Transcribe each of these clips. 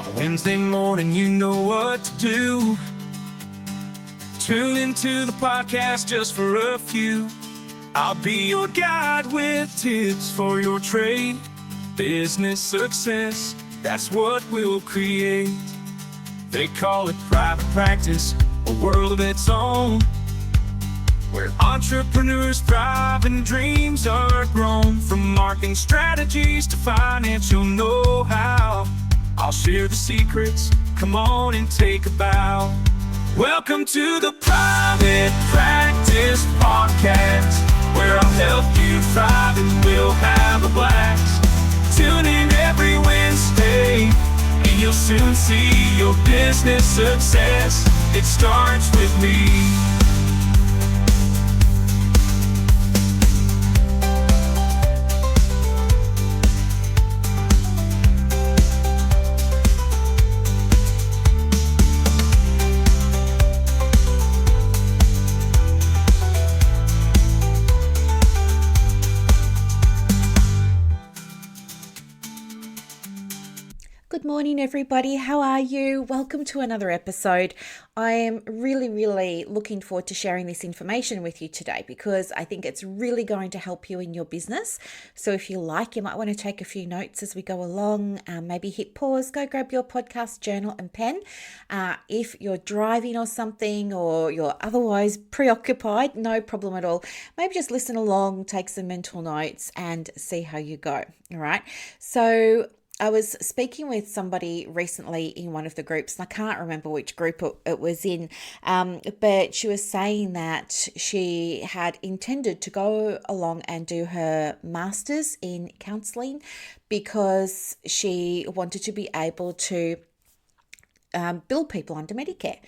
On Wednesday morning, you know what to do. Tune into the podcast just for a few. I'll be your guide with tips for your trade. Business success, that's what we'll create. They call it private practice, a world of its own, where entrepreneurs thrive and dreams are grown. From marketing strategies to financial know-how, I'll share the secrets, come on and take a bow. Welcome to the Private Practice Podcast, where I'll help you thrive and we'll have a blast. Tune in every Wednesday, and you'll soon see your business success. It starts with me. Good morning, everybody. How are you? Welcome to another episode. I am really looking forward to sharing this information with you today because I think it's really going to help you in your business. So if you like, you might want to take a few notes as we go along. Maybe hit pause, go grab your podcast journal and pen. If you're driving or something, or you're otherwise preoccupied, no problem at all. Maybe just listen along, take some mental notes and see how you go. All right. So I was speaking with somebody recently in one of the groups, and I can't remember which group it was in, but she was saying that she had intended to go along and do her master's in counselling because she wanted to be able to bill people under Medicare.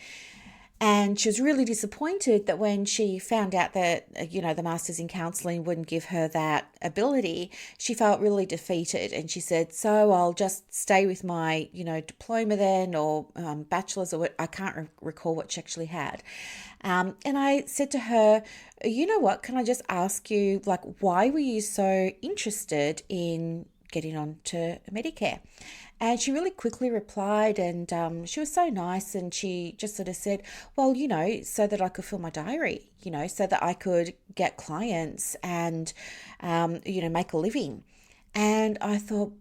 And she was really disappointed that when she found out that, the master's in counselling wouldn't give her that ability, she felt really defeated. And she said, so I'll just stay with my, diploma then, or bachelor's, or what, I can't recall what she actually had. And I said to her, you know what, can I just ask you, why were you so interested in getting on to Medicare? And she really quickly replied, and she was so nice, and she just sort of said, well, so that I could fill my diary, so that I could get clients and, make a living. And I thought,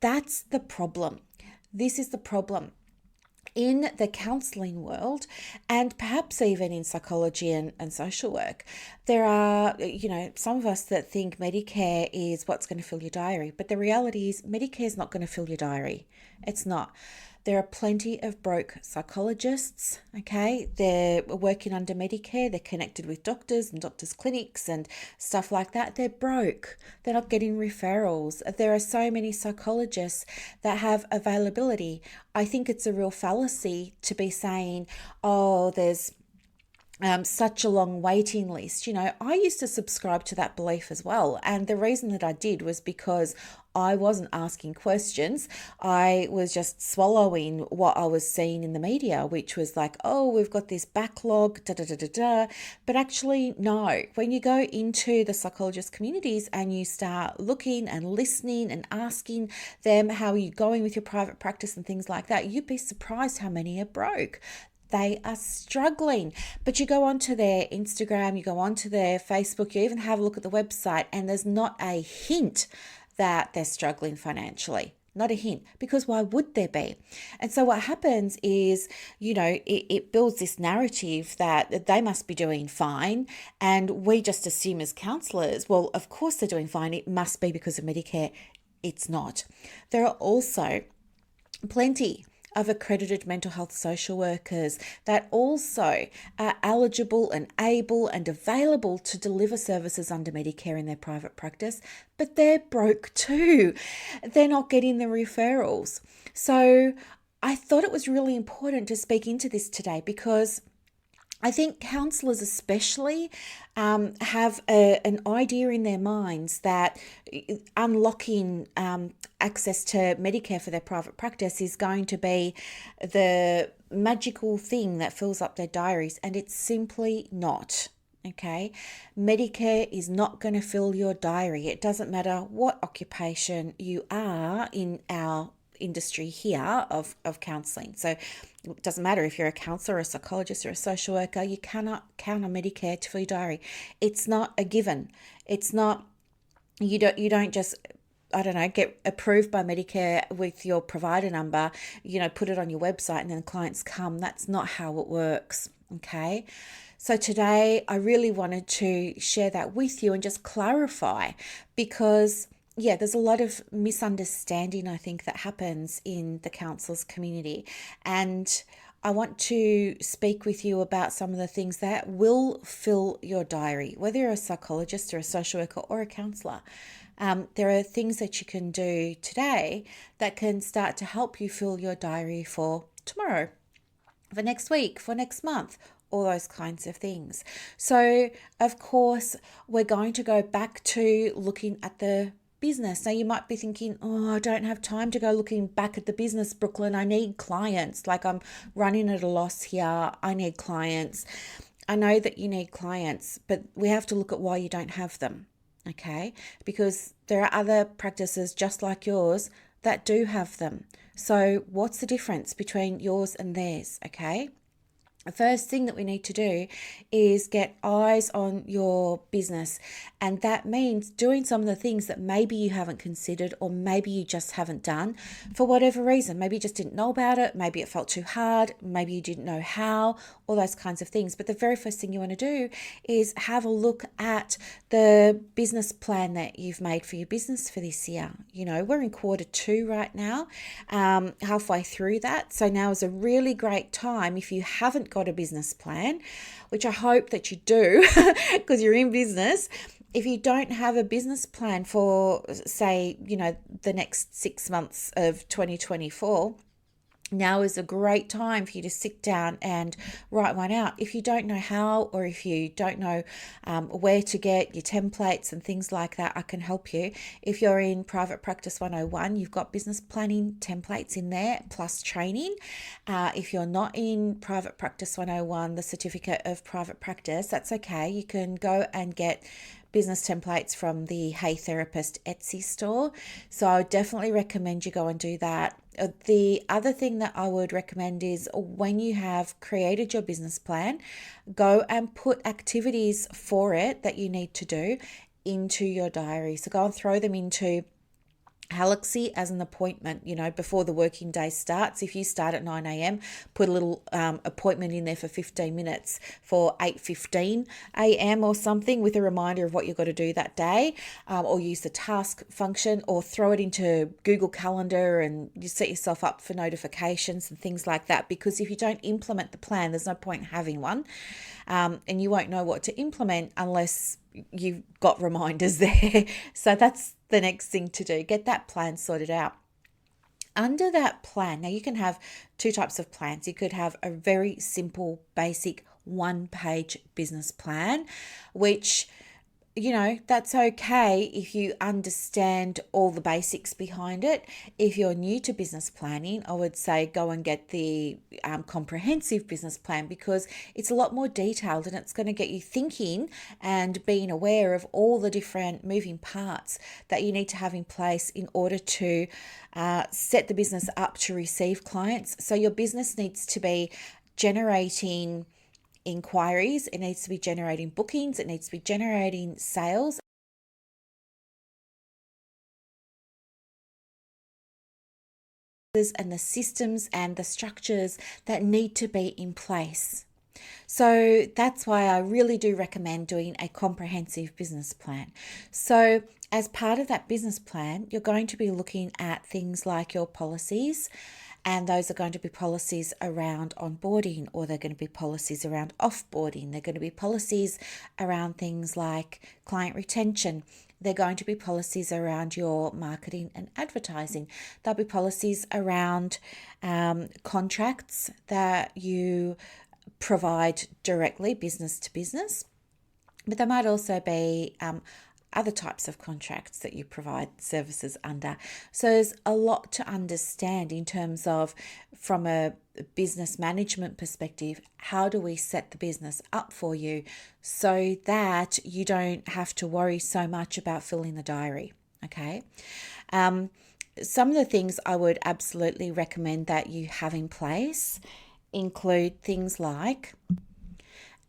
that's the problem. This is the problem. In the counselling world, and perhaps even in psychology and social work, there are, some of us that think Medicare is what's going to fill your diary. But the reality is Medicare is not going to fill your diary. It's not. There are plenty of broke psychologists, okay? They're working under Medicare. They're connected with doctors and doctors' clinics and stuff like that. They're broke. They're not getting referrals. There are so many psychologists that have availability. I think it's a real fallacy to be saying, oh, there's such a long waiting list. I used to subscribe to that belief as well. And the reason that I did was because I wasn't asking questions. I was just swallowing what I was seeing in the media, which was like, oh, we've got this backlog, But actually, no. When you go into the psychologist communities and you start looking and listening and asking them, how are you going with your private practice and things like that, you'd be surprised how many are broke. They are struggling. But you go onto their Instagram, you go onto their Facebook, you even have a look at the website, and there's not a hint that they're struggling financially. Not a hint, because why would there be? And so what happens is, it builds this narrative that they must be doing fine, and we just assume as counsellors, well, of course they're doing fine. It must be because of Medicare. It's not. There are also plenty of accredited mental health social workers that also are eligible and able and available to deliver services under Medicare in their private practice, but they're broke too. They're not getting the referrals. So I thought it was really important to speak into this today because I think counsellors especially have an idea in their minds that unlocking access to Medicare for their private practice is going to be the magical thing that fills up their diaries, and it's simply not. Okay, Medicare is not going to fill your diary. It doesn't matter what occupation you are in our industry here of counselling. So it doesn't matter if you're a counsellor, a psychologist, or a social worker, you cannot count on Medicare to fill your diary. It's not a given. It's not, you don't just, I don't know, get approved by Medicare with your provider number, put it on your website and then clients come. That's not how it works. Okay. So today I really wanted to share that with you and just clarify, because there's a lot of misunderstanding, I think, that happens in the counsellors community. And I want to speak with you about some of the things that will fill your diary, whether you're a psychologist or a social worker or a counsellor. There are things that you can do today that can start to help you fill your diary for tomorrow, for next week, for next month, all those kinds of things. So, of course, we're going to go back to looking at the business. Now, you might be thinking, oh, I don't have time to go looking back at the business, Brooklyn. I need clients. Like, I'm running at a loss here. I need clients. I know that you need clients, but we have to look at why you don't have them, okay? Because there are other practices just like yours that do have them. So what's the difference between yours and theirs, okay? The first thing that we need to do is get eyes on your business. And that means doing some of the things that maybe you haven't considered, or maybe you just haven't done for whatever reason. Maybe you just didn't know about it. Maybe it felt too hard. Maybe you didn't know how, all those kinds of things. But the very first thing you want to do is have a look at the business plan that you've made for your business for this year. We're in Q2 right now, halfway through that. So now is a really great time, if you haven't got a business plan, which I hope that you do because you're in business. If you don't have a business plan for, say, the next 6 months of 2024, now is a great time for you to sit down and write one out. If you don't know how, or if you don't know where to get your templates and things like that, I can help you. If you're in Private Practice 101, you've got business planning templates in there, plus training. If you're not in Private Practice 101, the Certificate of Private Practice, that's okay. You can go and get business templates from the Hey Therapist Etsy store. So I would definitely recommend you go and do that. The other thing that I would recommend is, when you have created your business plan, go and put activities for it that you need to do into your diary. So go and throw them into Galaxy as an appointment, before the working day starts. If you start at 9 a.m., put a little appointment in there for 15 minutes for 8:15 a.m. or something, with a reminder of what you've got to do that day, or use the task function, or throw it into Google Calendar and you set yourself up for notifications and things like that. Because if you don't implement the plan, there's no point in having one, and you won't know what to implement unless you've got reminders there. So that's the next thing to do. Get that plan sorted out. Under that plan, now you can have two types of plans. You could have a very simple, basic one-page business plan, which, that's okay if you understand all the basics behind it. If you're new to business planning, I would say go and get the comprehensive business plan, because it's a lot more detailed and it's going to get you thinking and being aware of all the different moving parts that you need to have in place in order to set the business up to receive clients. So your business needs to be generating inquiries, it needs to be generating bookings, it needs to be generating sales, and the systems and the structures that need to be in place. So that's why I really do recommend doing a comprehensive business plan. So as part of that business plan, you're going to be looking at things like your policies, and those are going to be policies around onboarding, or they're going to be policies around offboarding. They're going to be policies around things like client retention. They're going to be policies around your marketing and advertising. There'll be policies around contracts that you provide directly, business to business. But there might also be other types of contracts that you provide services under. So there's a lot to understand in terms of, from a business management perspective, how do we set the business up for you so that you don't have to worry so much about filling the diary, okay? some of the things I would absolutely recommend that you have in place include things like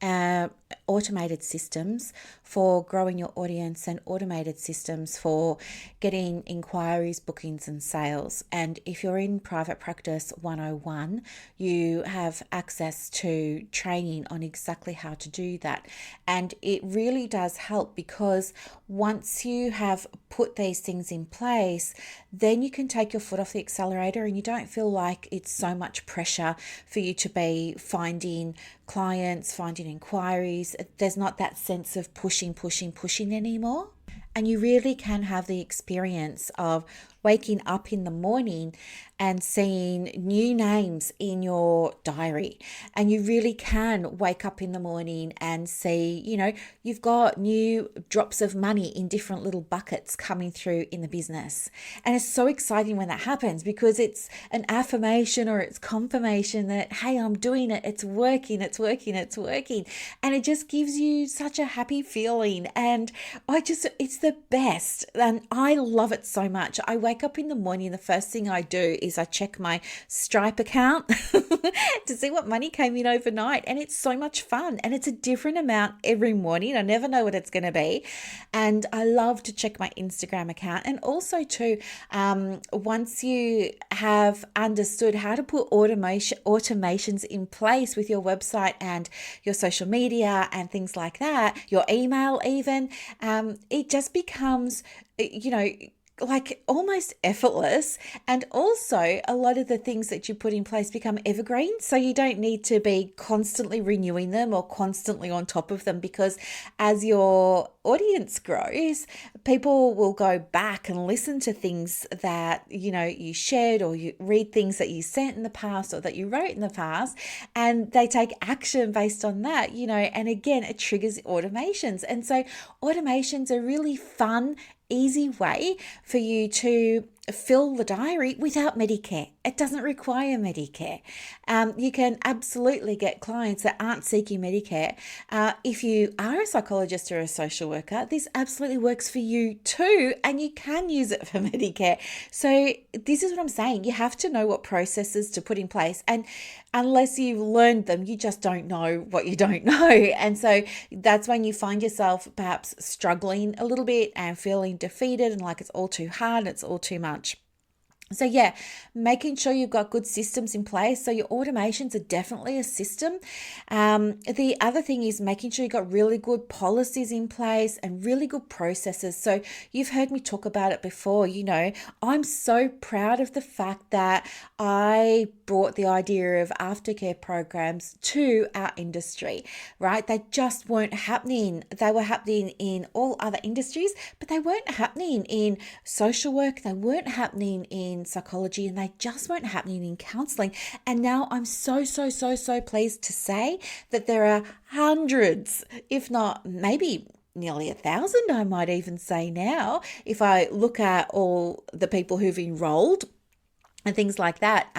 uh, automated systems for growing your audience and automated systems for getting inquiries, bookings, and sales. And if you're in Private Practice 101, you have access to training on exactly how to do that. And it really does help, because once you have put these things in place, then you can take your foot off the accelerator and you don't feel like it's so much pressure for you to be finding clients, finding inquiries. There's not that sense of pushing anymore. And you really can have the experience of waking up in the morning and seeing new names in your diary. And you really can wake up in the morning and see, you've got new drops of money in different little buckets coming through in the business. And it's so exciting when that happens, because it's an affirmation or it's confirmation that, hey, I'm doing it. It's working. And it just gives you such a happy feeling. And it's the best. And I love it so much. I wake up in the morning, the first thing I do is I check my Stripe account to see what money came in overnight. And it's so much fun. And it's a different amount every morning. I never know what it's going to be. And I love to check my Instagram account. And also too, once you have understood how to put automations in place with your website and your social media and things like that, your email even, it just becomes, like almost effortless. And also a lot of the things that you put in place become evergreen. So you don't need to be constantly renewing them or constantly on top of them, because as your audience grows, people will go back and listen to things that, you shared, or you read things that you sent in the past or that you wrote in the past, and they take action based on that, and again, it triggers automations. And so automations are really fun, easy way for you to fill the diary without Medicare. It doesn't require Medicare. You can absolutely get clients that aren't seeking Medicare. If you are a psychologist or a social worker, this absolutely works for you too, and you can use it for Medicare. So this is what I'm saying. You have to know what processes to put in place, and unless you've learned them, you just don't know what you don't know. And so that's when you find yourself perhaps struggling a little bit and feeling defeated and like it's all too hard, it's all too much. So yeah, making sure you've got good systems in place. So your automations are definitely a system. The other thing is making sure you've got really good policies in place and really good processes. So you've heard me talk about it before. I'm so proud of the fact that I brought the idea of aftercare programs to our industry, right? They just weren't happening. They were happening in all other industries, but they weren't happening in social work. They weren't happening in psychology, and they just weren't happening in counseling. And now I'm so pleased to say that there are hundreds, if not maybe nearly 1,000, I might even say now, if I look at all the people who've enrolled and things like that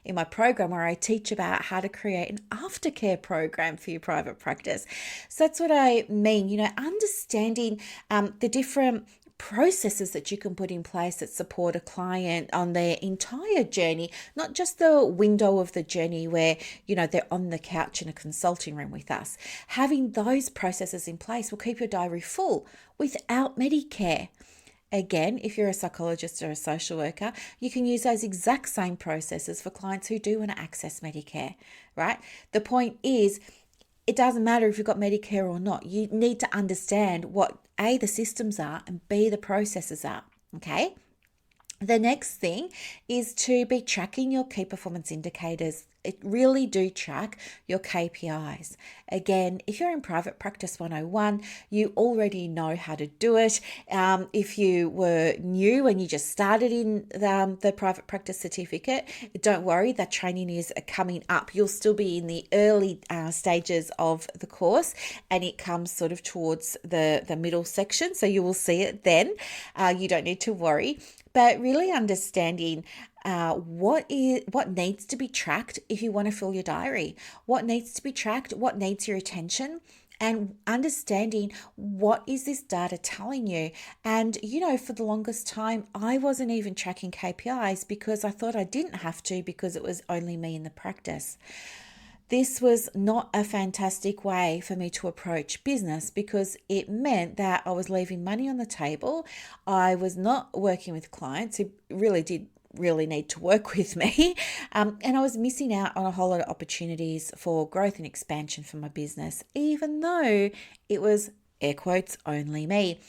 in my program, where I teach about how to create an aftercare program for your private practice. So that's what I mean, understanding the different processes that you can put in place that support a client on their entire journey, not just the window of the journey where, they're on the couch in a consulting room with us. Having those processes in place will keep your diary full without Medicare. Again, if you're a psychologist or a social worker, you can use those exact same processes for clients who do want to access Medicare, right? The point is, it doesn't matter if you've got Medicare or not. You need to understand what A, the systems are, and B, the processes are, okay? The next thing is to be tracking your key performance indicators. It really do track your KPIs. Again, if you're in Private Practice 101, you already know how to do it. If you were new and you just started in the Private Practice Certificate, don't worry, that training is coming up. You'll still be in the early stages of the course, and it comes sort of towards the middle section, so you will see it then. You don't need to worry. But really understanding what needs to be tracked if you want to fill your diary, what needs to be tracked, what needs your attention, and understanding what is this data telling you. And for the longest time I wasn't even tracking KPIs because I thought I didn't have to, because it was only me in the practice. This was not a fantastic way for me to approach business, because it meant that I was leaving money on the table. I was not working with clients who did need to work with me. And I was missing out on a whole lot of opportunities for growth and expansion for my business, even though it was air quotes only me.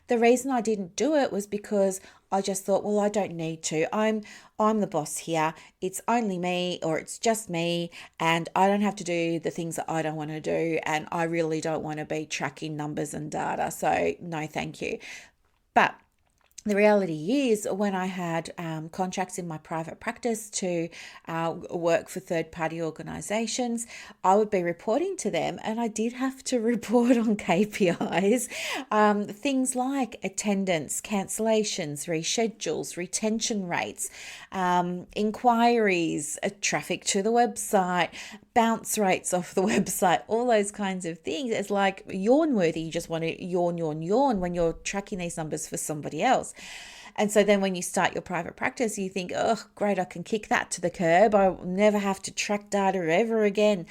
The reason I didn't do it was because I just thought, well, I don't need to. I'm the boss here. It's only me, or it's just me, and I don't have to do the things that I don't want to do, and I really don't want to be tracking numbers and data. So no, thank you. But the reality is, when I had contracts in my private practice to work for third-party organisations, I would be reporting to them, and I did have to report on KPIs, things like attendance, cancellations, reschedules, retention rates, inquiries, traffic to the website, bounce rates off the website, all those kinds of things. It's like yawn worthy. You just want to yawn, yawn, yawn when you're tracking these numbers for somebody else. And so then when you start your private practice, you think, oh, great, I can kick that to the curb. I'll never have to track data ever again.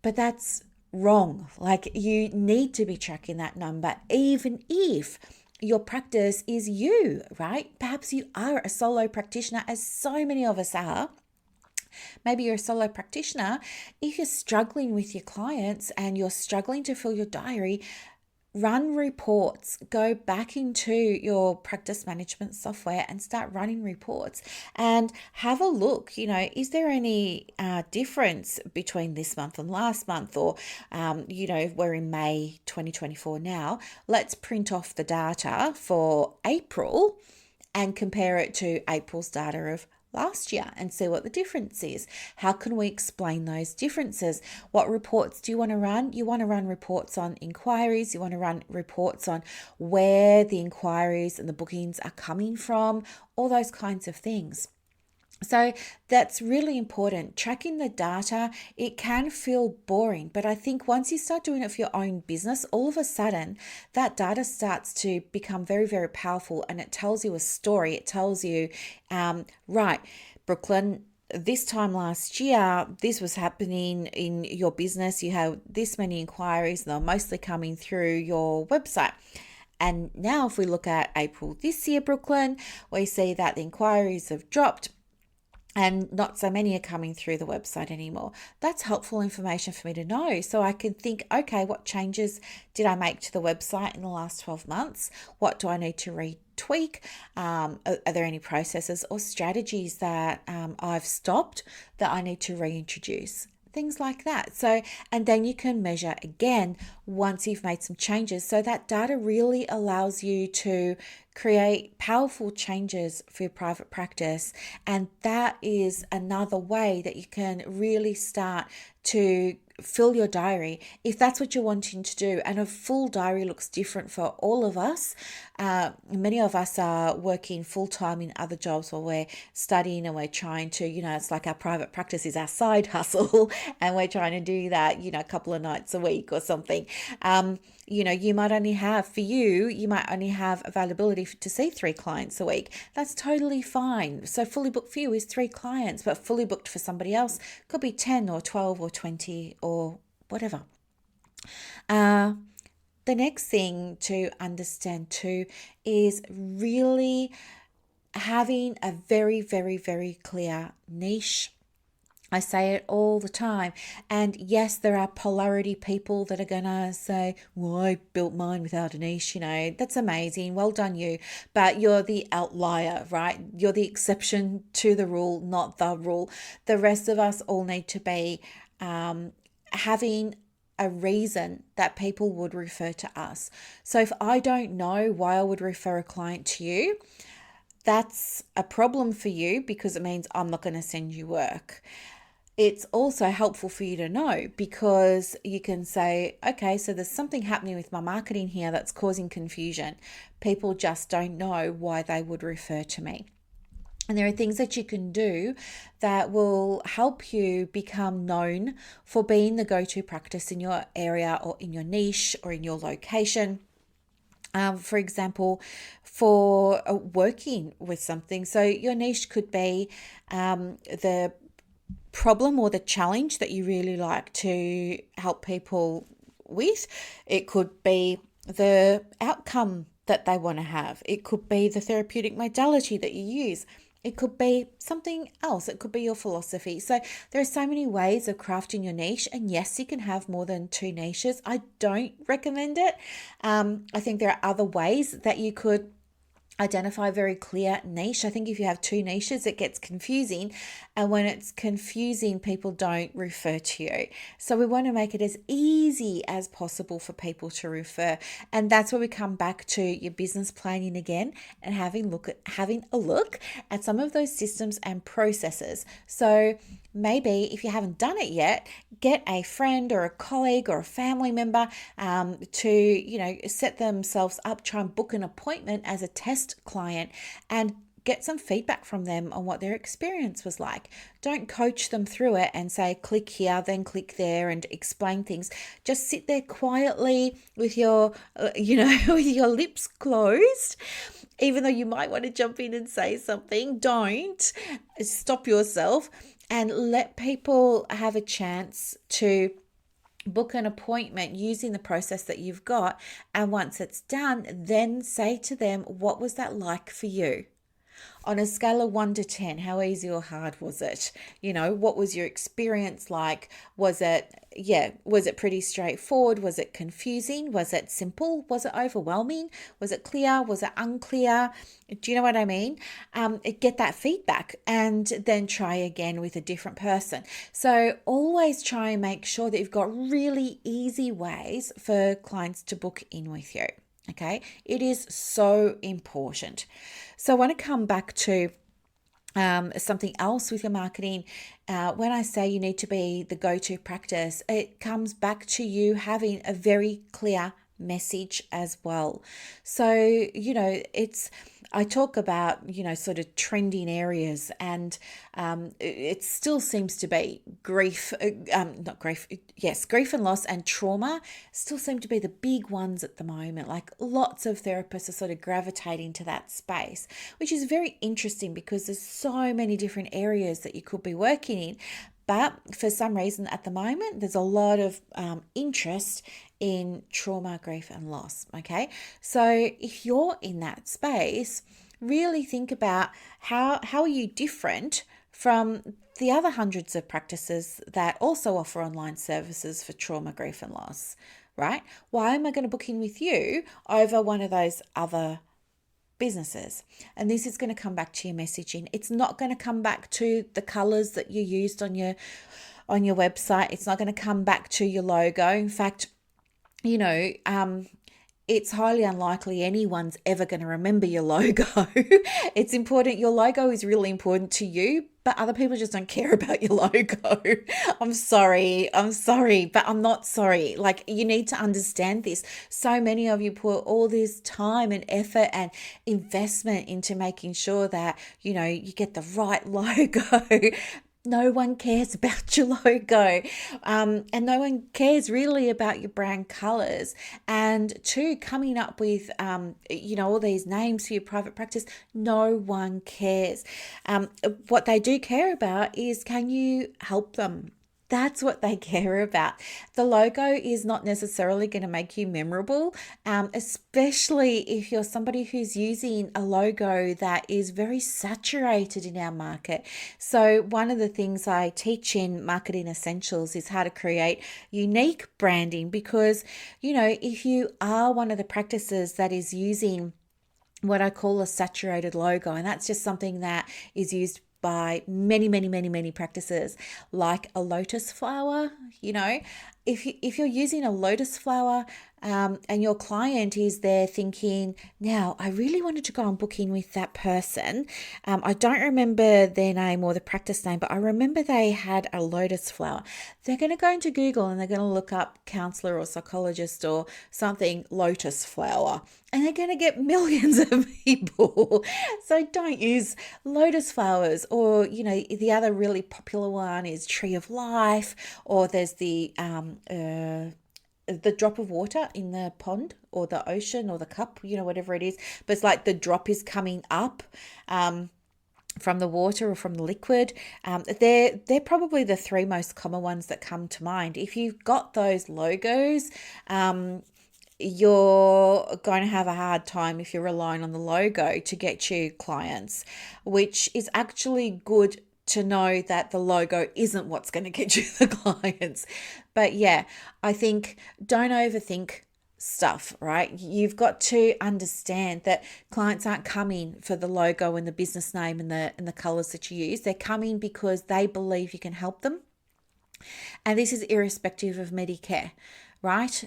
But that's wrong. Like, you need to be tracking that number, even if your practice is you, right? Perhaps you are a solo practitioner, as so many of us are. Maybe you're a solo practitioner. If you're struggling with your clients and you're struggling to fill your diary, run reports. Go back into your practice management software and start running reports and have a look. Is there any difference between this month and last month? Or, we're in May 2024 now. Let's print off the data for April and compare it to April's data of last year and see what the difference is. How can we explain those differences? What reports do you want to run? You want to run reports on inquiries. You want to run reports on where the inquiries and the bookings are coming from, all those kinds of things. So that's really important. Tracking the data, it can feel boring, but I think once you start doing it for your own business, all of a sudden that data starts to become very, very powerful, and it tells you a story. It tells you, right, Brooklyn, this time last year, this was happening in your business. You have this many inquiries, and they're mostly coming through your website. And now if we look at April this year, Brooklyn, we see that the inquiries have dropped and not so many are coming through the website anymore. That's helpful information for me to know, so I can think, okay, what changes did I make to the website in the last 12 months? What do I need to retweak? Are there any processes or strategies that I've stopped that I need to reintroduce? Things like that. So, and then you can measure again once you've made some changes. So that data really allows you to create powerful changes for your private practice. And that is another way that you can really start to fill your diary if that's what you're wanting to do. And a full diary looks different for all of us. Many of us are working full-time in other jobs while we're studying, and we're trying to, it's like our private practice is our side hustle and we're trying to do that, a couple of nights a week or something. You might only have, you might only have availability to see 3 clients a week. That's totally fine. So fully booked for you is 3 clients, but fully booked for somebody else could be 10 or 12 or 20 or whatever. The next thing to understand too is really having a very, very, very clear niche. I say it all the time. And yes, there are polarity people that are going to say, well, I built mine without a niche. That's amazing. Well done, you. But you're the outlier, right? You're the exception to the rule, not the rule. The rest of us all need to be having a reason that people would refer to us. So if I don't know why I would refer a client to you, that's a problem for you, because it means I'm not going to send you work. It's also helpful for you to know, because you can say, okay, so there's something happening with my marketing here that's causing confusion. People just don't know why they would refer to me. And there are things that you can do that will help you become known for being the go-to practice in your area or in your niche or in your location. For example, for working with something. So your niche could be the problem or the challenge that you really like to help people with. It could be the outcome that they want to have. It could be the therapeutic modality that you use. It could be something else. It could be your philosophy. So there are so many ways of crafting your niche. And yes, you can have more than two niches. I don't recommend it. I think there are other ways that you could identify a very clear niche. I think if you have two niches, it gets confusing. And when it's confusing, people don't refer to you. So we want to make it as easy as possible for people to refer. And that's where we come back to your business planning again and having a look at some of those systems and processes. So maybe if you haven't done it yet, get a friend or a colleague or a family member to set themselves up, try and book an appointment as a test client and get some feedback from them on what their experience was like. Don't coach them through it and say, click here, then click there and explain things. Just sit there quietly with your, with your lips closed. Even though you might want to jump in and say something, don't. Stop yourself and let people have a chance to book an appointment using the process that you've got. And once it's done, then say to them, what was that like for you? On a scale of 1 to 10, how easy or hard was it? What was your experience like? Was it pretty straightforward? Was it confusing? Was it simple? Was it overwhelming? Was it clear? Was it unclear? Do you know what I mean? Get that feedback and then try again with a different person. So always try and make sure that you've got really easy ways for clients to book in with you. Okay, it is so important. So I want to come back to something else with your marketing. When I say you need to be the go-to practice, it comes back to you having a very clear message as well. So, I talk about, sort of trending areas and it still seems to be grief and loss and trauma still seem to be the big ones at the moment. Like lots of therapists are sort of gravitating to that space, which is very interesting because there's so many different areas that you could be working in. But for some reason at the moment, there's a lot of interest in trauma, grief, and loss. Okay. So if you're in that space, really think about how are you different from the other hundreds of practices that also offer online services for trauma, grief, and loss, right? Why am I going to book in with you over one of those other businesses? And this is going to come back to your messaging. It's not going to come back to the colors that you used on your website. It's not going to come back to your logo. In fact, it's highly unlikely anyone's ever going to remember your logo. It's important. Your logo is really important to you, but other people just don't care about your logo. I'm sorry, but I'm not sorry. Like, you need to understand this. So many of you put all this time and effort and investment into making sure that, you get the right logo. No one cares about your logo, and no one cares really about your brand colors. And two, coming up with, all these names for your private practice, no one cares. What they do care about is, can you help them? That's what they care about. The logo is not necessarily going to make you memorable, especially if you're somebody who's using a logo that is very saturated in our market. So one of the things I teach in Marketing Essentials is how to create unique branding, because, if you are one of the practices that is using what I call a saturated logo, and that's just something that is used by many practices, like a lotus flower. If you're using a lotus flower and your client is there thinking, now I really wanted to go and book in with that person. I don't remember their name or the practice name, but I remember they had a lotus flower. They're going to go into Google and they're going to look up counselor or psychologist or something lotus flower, and they're going to get millions of people. So don't use lotus flowers, or the other really popular one is tree of life, or there's the drop of water in the pond or the ocean or the cup, whatever it is, but it's like the drop is coming up from the water or from the liquid. They're probably the three most common ones that come to mind. If you've got those logos, you're going to have a hard time if you're relying on the logo to get you clients, which is actually good to know that the logo isn't what's going to get you the clients. But yeah, I think don't overthink stuff, right? You've got to understand that clients aren't coming for the logo and the business name and the colors that you use. They're coming because they believe you can help them. And this is irrespective of Medicare, right?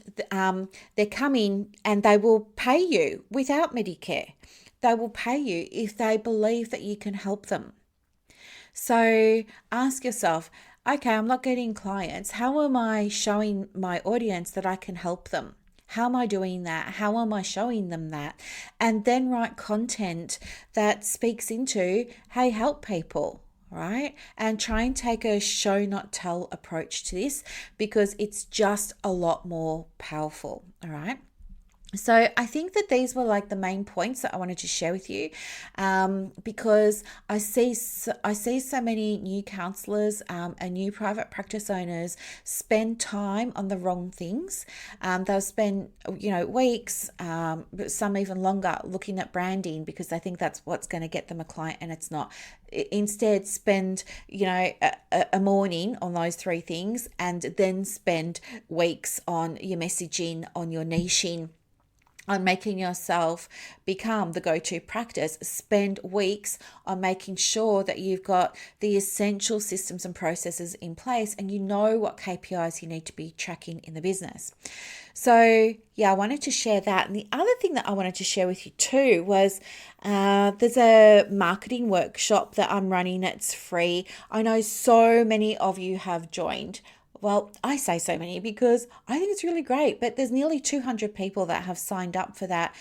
They're coming and they will pay you without Medicare. They will pay you if they believe that you can help them. So ask yourself, okay, I'm not getting clients. How am I showing my audience that I can help them? How am I doing that? How am I showing them that? And then write content that speaks into, hey, help people, right? And try and take a show, not tell approach to this, because it's just a lot more powerful, all right? So I think that these were like the main points that I wanted to share with you, because I see so many new counselors and new private practice owners spend time on the wrong things. They'll spend weeks, some even longer, looking at branding because they think that's what's going to get them a client, and it's not. Instead, spend a morning on those three things, and then spend weeks on your messaging, on your niching, on making yourself become the go-to practice. Spend weeks on making sure that you've got the essential systems and processes in place and you know what KPIs you need to be tracking in the business. So yeah, I wanted to share that. And the other thing that I wanted to share with you too was there's a marketing workshop that I'm running. It's free. I know so many of you have joined. Well, I say so many because I think it's really great, but there's nearly 200 people that have signed up for that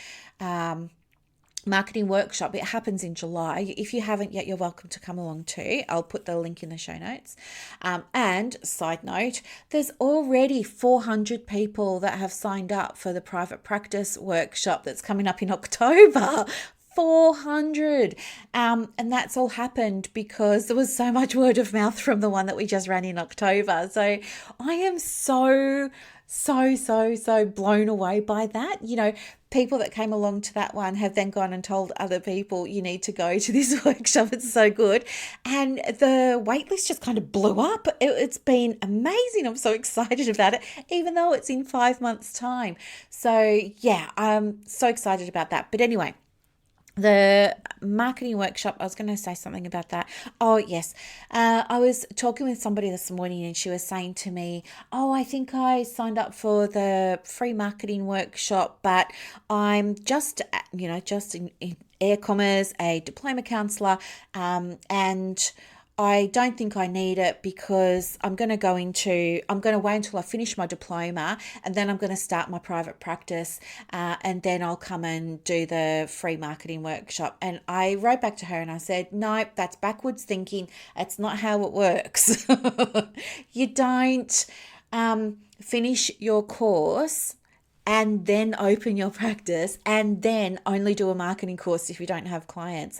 marketing workshop. It happens in July. If you haven't yet, you're welcome to come along too. I'll put the link in the show notes. And side note, there's already 400 people that have signed up for the private practice workshop that's coming up in October. 400. And that's all happened because there was so much word of mouth from the one that we just ran in October. So I am so blown away by that. People that came along to that one have then gone and told other people, you need to go to this workshop. It's so good. And the wait list just kind of blew up. It's been amazing. I'm so excited about it, even though it's in 5 months' time. So yeah, I'm so excited about that. But anyway, the marketing workshop, I was going to say something about that. Oh, yes. I was talking with somebody this morning and she was saying to me, oh, I think I signed up for the free marketing workshop, but I'm just in air commas, a diploma counsellor, and I don't think I need it because I'm going to wait until I finish my diploma and then I'm going to start my private practice and then I'll come and do the free marketing workshop. And I wrote back to her and I said, no, that's backwards thinking. It's not how it works. You don't finish your course and then open your practice and then only do a marketing course if you don't have clients.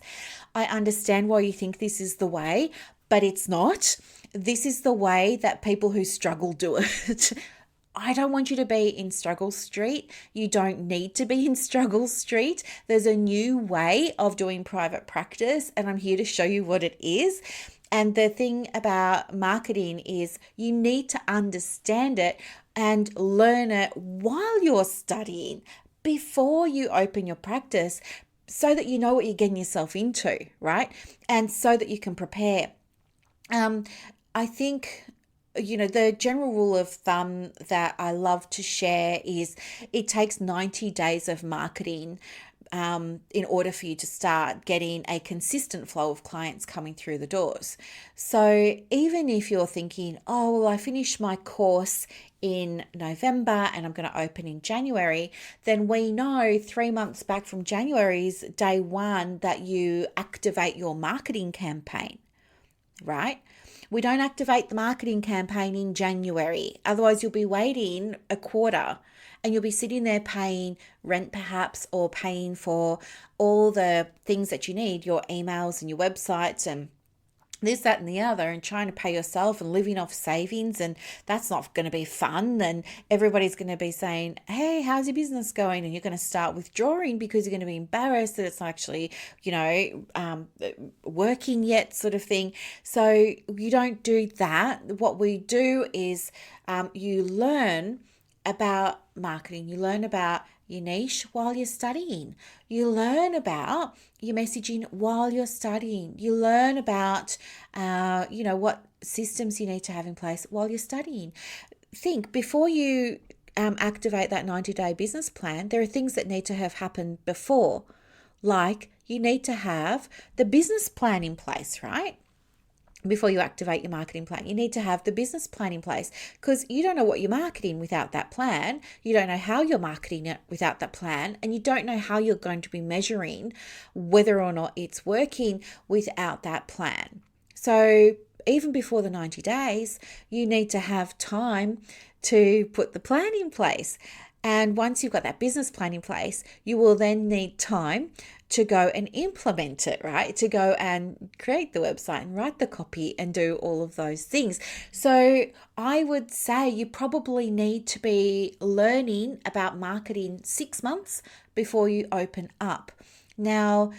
I understand why you think this is the way, but it's not. This is the way that people who struggle do it. I don't want you to be in struggle street. You don't need to be in struggle street. There's a new way of doing private practice and I'm here to show you what it is. And the thing about marketing is you need to understand it and learn it while you're studying before you open your practice so that you know what you're getting yourself into, right? And so that you can prepare. I think the general rule of thumb that I love to share is it takes 90 days of marketing in order for you to start getting a consistent flow of clients coming through the doors. So even if you're thinking, oh, well, I finished my course in November and I'm going to open in January, then we know 3 months back from January's day one that you activate your marketing campaign, right? We don't activate the marketing campaign in January. Otherwise, you'll be waiting a quarter and you'll be sitting there paying rent perhaps, or paying for all the things that you need, your emails and your websites and this, that, and the other, and trying to pay yourself and living off savings. And that's not going to be fun. And everybody's going to be saying, hey, how's your business going? And you're going to start withdrawing because you're going to be embarrassed that it's actually, working yet, sort of thing. So you don't do that. What we do is you learn about marketing. You learn about your niche while you're studying. You learn about your messaging while you're studying. You learn about, what systems you need to have in place while you're studying. Think before you activate that 90-day business plan, there are things that need to have happened before. Like you need to have the business plan in place, right? Before you activate your marketing plan, you need to have the business plan in place, because you don't know what you're marketing without that plan. You don't know how you're marketing it without that plan, and you don't know how you're going to be measuring whether or not it's working without that plan. So even before the 90 days, you need to have time to put the plan in place. And once you've got that business plan in place, you will then need time to go and implement it, right? To go and create the website and write the copy and do all of those things. So I would say you probably need to be learning about marketing 6 months before you open up. Now,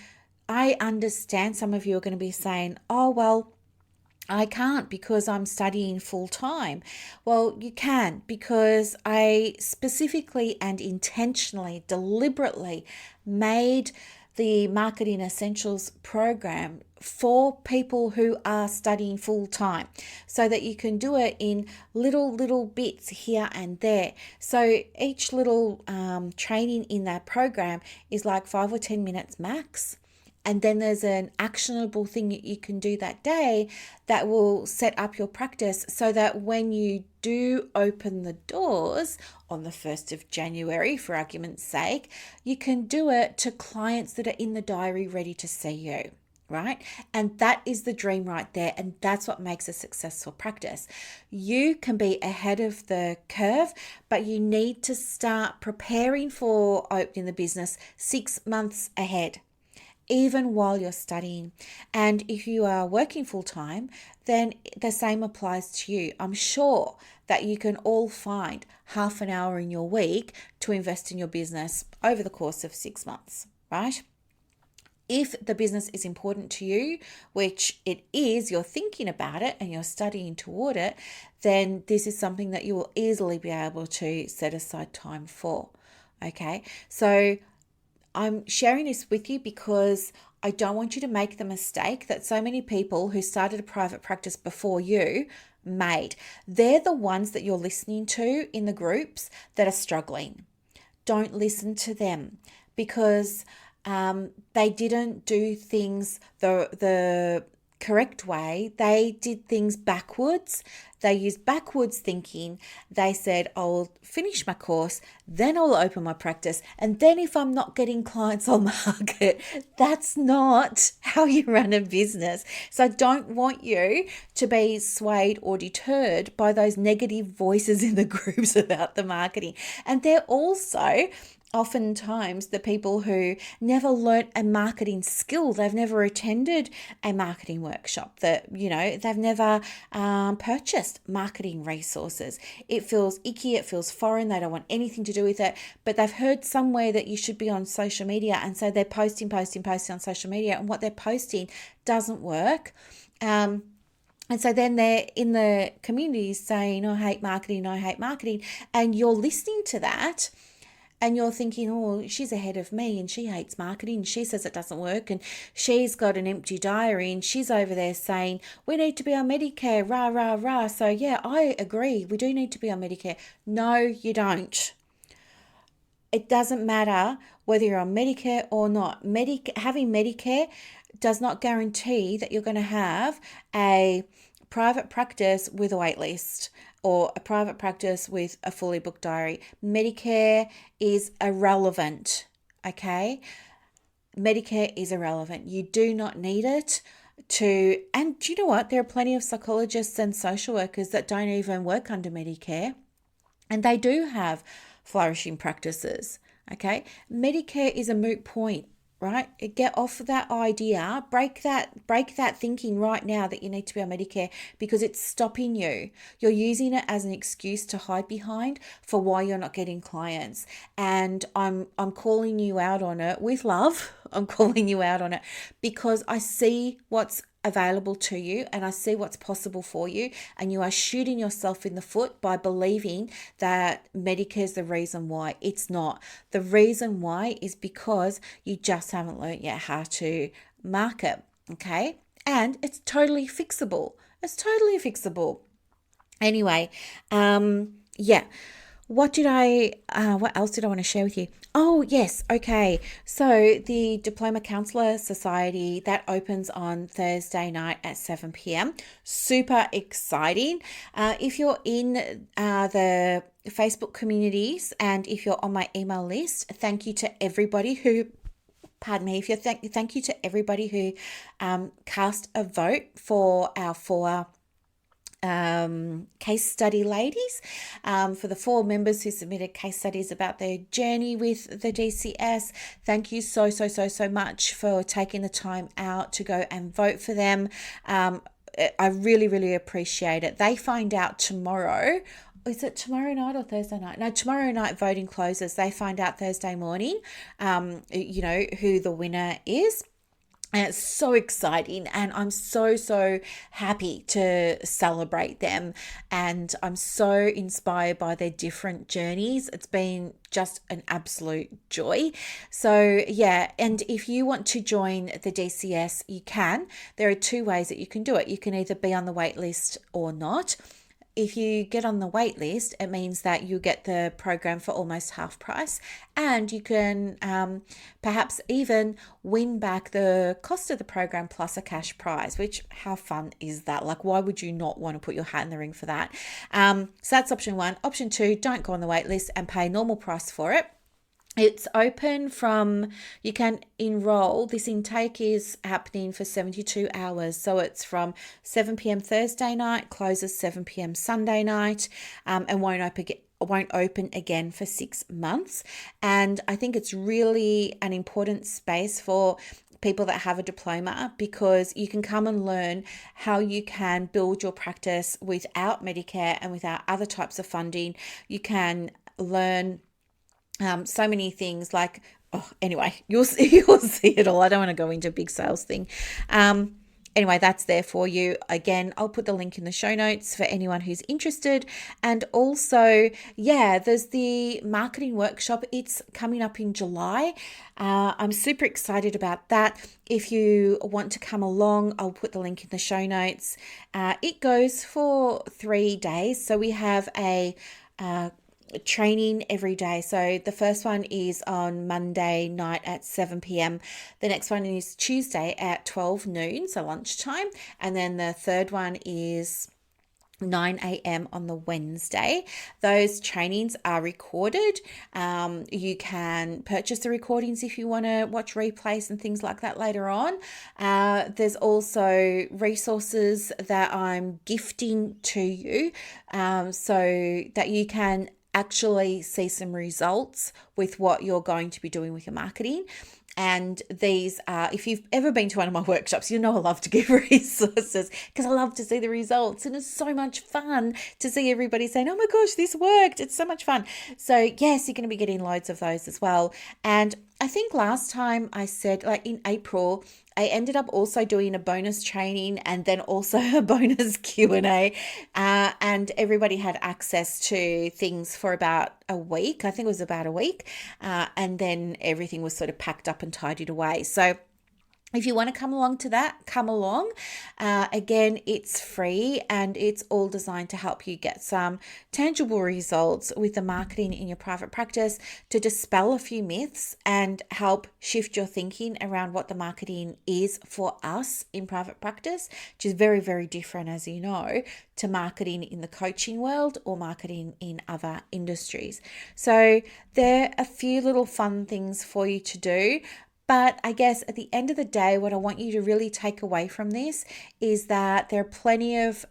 I understand some of you are going to be saying, oh, well, I can't because I'm studying full time. Well, you can, because I specifically and intentionally, deliberately made the Marketing Essentials program for people who are studying full time, so that you can do it in little bits here and there. So each little training in that program is like 5 or 10 minutes max. And then there's an actionable thing that you can do that day that will set up your practice, so that when you do open the doors on the 1st of January, for argument's sake, you can do it to clients that are in the diary ready to see you, right? And that is the dream right there. And that's what makes a successful practice. You can be ahead of the curve, but you need to start preparing for opening the business 6 months ahead, even while you're studying. And if you are working full time, then the same applies to you. I'm sure that you can all find half an hour in your week to invest in your business over the course of 6 months, right? If the business is important to you, which it is, you're thinking about it and you're studying toward it, then this is something that you will easily be able to set aside time for. Okay, so I'm sharing this with you because I don't want you to make the mistake that so many people who started a private practice before you made. They're the ones that you're listening to in the groups that are struggling. Don't listen to them, because they didn't do things the correct way. They did things backwards. They used backwards thinking. They said, I'll finish my course, then I'll open my practice, and then if I'm not getting clients on market. That's not how you run a business. So I don't want you to be swayed or deterred by those negative voices in the groups about the marketing. And they're also oftentimes the people who never learnt a marketing skill. They've never attended a marketing workshop, they've never purchased marketing resources. It feels icky, it feels foreign, they don't want anything to do with it, but they've heard somewhere that you should be on social media, and so they're posting on social media, and what they're posting doesn't work. And so then they're in the community saying, I hate marketing, and you're listening to that. and you're thinking, oh, she's ahead of me and she hates marketing. She says it doesn't work and she's got an empty diary and she's over there saying, we need to be on Medicare, rah, rah, rah. So yeah, I agree. We do need to be on Medicare. No, you don't. It doesn't matter whether you're on Medicare or not. Having Medicare does not guarantee that you're going to have a private practice with a wait list or a private practice with a fully booked diary. Medicare is irrelevant, okay? Medicare is irrelevant. You do not need it to, and do you know what? There are plenty of psychologists and social workers that don't even work under Medicare, and they do have flourishing practices, okay? Medicare is a moot point, right? Get off that idea, break that thinking right now that you need to be on Medicare, because it's stopping you. You're using it as an excuse to hide behind for why you're not getting clients. And I'm calling you out on it with love. I'm calling you out on it because I see what's available to you and I see what's possible for you, and you are shooting yourself in the foot by believing that Medicare is the reason why. It's not. The reason why is because you just haven't learned yet how to market, okay? And it's totally fixable. It's totally fixable. Anyway, yeah. What else did I want to share with you? Oh, yes. Okay. So the Diploma Counsellor Society, that opens on Thursday night at 7 p.m. Super exciting. If you're in the Facebook communities and if you're on my email list, thank you to everybody who thank you to everybody who cast a vote for our 4 case study ladies, for the 4 members who submitted case studies about their journey with the DCS. Thank you so much for taking the time out to go and vote for them. I really appreciate it. They find out tomorrow. Is it tomorrow night or Thursday night? No, tomorrow night voting closes. They find out Thursday morning, who the winner is. And it's so exciting, and I'm so happy to celebrate them, and I'm so inspired by their different journeys. It's been just an absolute joy. So yeah, and if you want to join the DCS, you can. There are 2 ways that you can do it. You can either be on the wait list or not. If you get on the wait list, it means that you get the program for almost half price, and you can perhaps even win back the cost of the program plus a cash prize, which, how fun is that? Like, why would you not want to put your hat in the ring for that? So that's option 1. Option 2, don't go on the wait list and pay normal price for it. It's open you can enroll. This intake is happening for 72 hours. So it's from 7 p.m. Thursday night, closes 7 p.m. Sunday night, and won't open again for 6 months. And I think it's really an important space for people that have a diploma, because you can come and learn how you can build your practice without Medicare and without other types of funding. You can learn so many things like, anyway, you'll see it all. I don't want to go into a big sales thing. Anyway, that's there for you. Again, I'll put the link in the show notes for anyone who's interested. And also, yeah, there's the marketing workshop. It's coming up in July. I'm super excited about that. If you want to come along, I'll put the link in the show notes. It goes for 3 days. So we have a training every day. So the first one is on Monday night at 7 p.m. The next one is Tuesday at 12 noon, so lunchtime. And then the third one is 9 a.m. on the Wednesday. Those trainings are recorded. You can purchase the recordings if you want to watch replays and things like that later on. There's also resources that I'm gifting to you, so that you can actually see some results with what you're going to be doing with your marketing. And these are, if you've ever been to one of my workshops, you know I love to give resources because I love to see the results. And it's so much fun to see everybody saying, oh my gosh, this worked. It's so much fun. So yes, you're going to be getting loads of those as well. And I think last time I said, like in April, I ended up also doing a bonus training and then also a bonus Q&A, and everybody had access to things for about a week. I think it was about a week, and then everything was sort of packed up and tidied away. So if you want to come along to that, come along. Again, it's free and it's all designed to help you get some tangible results with the marketing in your private practice, to dispel a few myths and help shift your thinking around what the marketing is for us in private practice, which is very, very different, as you know, to marketing in the coaching world or marketing in other industries. So there are a few little fun things for you to do. But I guess at the end of the day, what I want you to really take away from this is that there are plenty of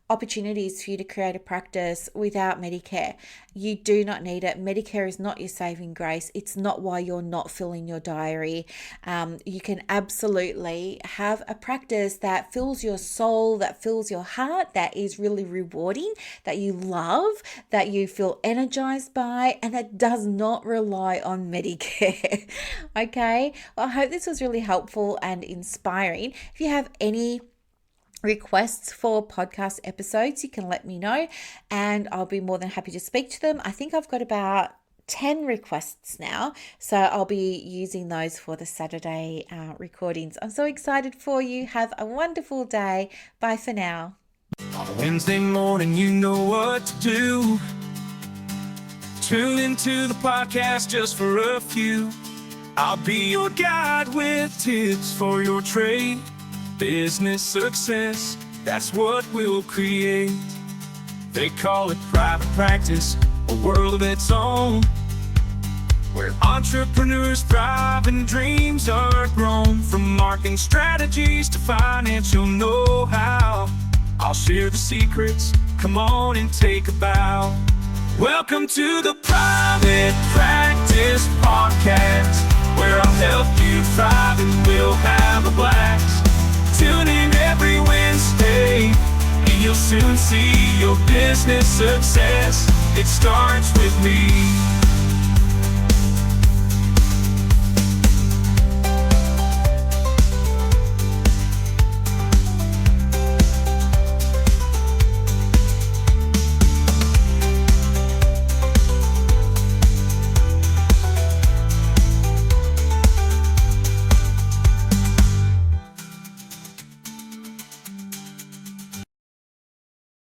opportunities for you to create a practice without Medicare. You do not need it. Medicare is not your saving grace. It's not why you're not filling your diary. You can absolutely have a practice that fills your soul, that fills your heart, that is really rewarding, that you love, that you feel energized by, and that does not rely on Medicare. Okay? Well, I hope this was really helpful and inspiring. If you have any requests for podcast episodes, you can let me know and I'll be more than happy to speak to them. I think I've got about 10 requests now, so I'll be using those for the Saturday recordings. I'm so excited for you. Have a wonderful day. Bye for now. On a Wednesday morning, you know what to do. Tune into the podcast just for a few. I'll be your guide with tips for your trade. Business success, that's what we'll create. They call it private practice, a world of its own, where entrepreneurs thrive and dreams are grown. From marketing strategies to financial know-how, I'll share the secrets, come on and take a bow. Welcome to the Private Practice Podcast, where I'll help you thrive and we'll have a blast. Tune in every Wednesday, and you'll soon see your business success. It starts with me.